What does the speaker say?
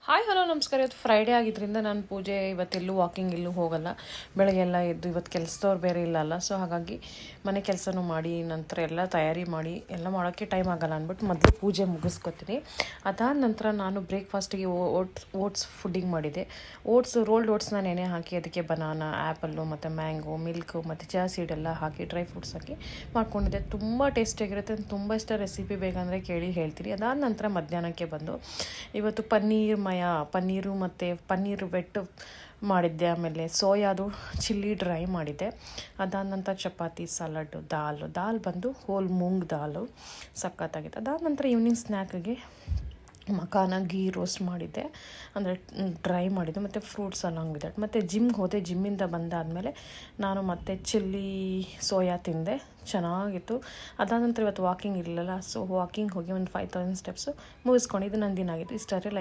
Hi hello ನಮಸ್ಕಾರ. ಇವತ್ತು Friday ಆಗಿದ್ದರಿಂದ ನಾನು ಪೂಜೆ ಇವತ್ತೆಲ್ಲೂ ವಾಕಿಂಗ್ ಎಲ್ಲೂ ಹೋಗಲ್ಲ. ಬೆಳಗ್ಗೆ ಎಲ್ಲ ಎದ್ದು ಇವತ್ತು ಕೆಲಸದವ್ರು ಬೇರೆ ಇಲ್ಲಲ್ಲ, ಸೊ ಹಾಗಾಗಿ ಮನೆ ಕೆಲಸನೂ ಮಾಡಿ ನಂತರ ಎಲ್ಲ ತಯಾರಿ ಮಾಡಿ ಎಲ್ಲ ಮಾಡೋಕ್ಕೆ ಟೈಮ್ ಆಗೋಲ್ಲ ಅಂದ್ಬಿಟ್ಟು ಮೊದಲು ಪೂಜೆ ಮುಗಿಸ್ಕೊತೀನಿ. ಅದಾದ ನಂತರ ನಾನು ಬ್ರೇಕ್ಫಾಸ್ಟಿಗೆ ಓಟ್ಸ್ ಫುಡ್ಡಿಂಗ್ ಮಾಡಿದೆ. ರೋಲ್ಡ್ ಓಟ್ಸ್ನ ನೆನೆ ಹಾಕಿ ಅದಕ್ಕೆ ಬನಾನಾ, ಆ್ಯಪಲ್ಲು ಮತ್ತು ಮ್ಯಾಂಗೋ, ಮಿಲ್ಕು ಮತ್ತು ಚಿಯಾ ಸೀಡೆಲ್ಲ ಹಾಕಿ ಡ್ರೈ ಫ್ರೂಟ್ಸ್ ಹಾಕಿ ಮಾಡ್ಕೊಂಡಿದ್ದೆ. ತುಂಬ ಟೇಸ್ಟಿಯಾಗಿರುತ್ತೆ. ತುಂಬ ಇಷ್ಟ. ರೆಸಿಪಿ ಬೇಕಂದರೆ ಕೇಳಿ ಹೇಳ್ತೀನಿ. ಅದಾದ ನಂತರ ಮಧ್ಯಾಹ್ನಕ್ಕೆ ಬಂದು ಇವತ್ತು ಪನ್ನೀರು ಮತ್ತು ಪನ್ನೀರ್ ವೆಟ್ ಮಾಡಿದ್ದೆ. ಆಮೇಲೆ ಸೋಯಾದು ಚಿಲ್ಲಿ ಡ್ರೈ ಮಾಡಿದ್ದೆ. ಅದಾದ ನಂತರ ಚಪಾತಿ, ಸಲಾಡು, ದಾಲ್ ಬಂದು ಹೋಲ್ ಮೂಂಗ್ ದಾಲು ಸಖತ್ತಾಗಿತ್ತು. ಅದಾದ ನಂತರ ಈವ್ನಿಂಗ್ ಸ್ನ್ಯಾಕ್ಗೆ ಮಖಾನ ಗೀ ರೋಸ್ಟ್ ಮಾಡಿದ್ದೆ, ಅಂದರೆ ಡ್ರೈ ಮಾಡಿದ್ದೆ, ಮತ್ತು ಫ್ರೂಟ್ಸ್ ಅಲಾಂಗ್ ವಿತ್ ದಟ್. ಮತ್ತು ಜಿಮ್ಗೆ ಹೋದೆ. ಜಿಮ್ಮಿಂದ ಬಂದಾದಮೇಲೆ ನಾನು ಮತ್ತೆ ಚಿಲ್ಲಿ ಸೋಯಾ ತಿಂದೆ, ಚೆನ್ನಾಗಿತ್ತು. ಅದಾದ ನಂತರ ಇವತ್ತು ವಾಕಿಂಗ್ ಇರಲಿಲ್ಲ, ಸೊ ವಾಕಿಂಗ್ ಹೋಗಿ ಒಂದು 5000 ಸ್ಟೆಪ್ಸು ಮುಗಿಸ್ಕೊಂಡಿದ್ದು. ನನ್ನ ದಿನ ಆಗಿತ್ತು. ಇಷ್ಟರೇ.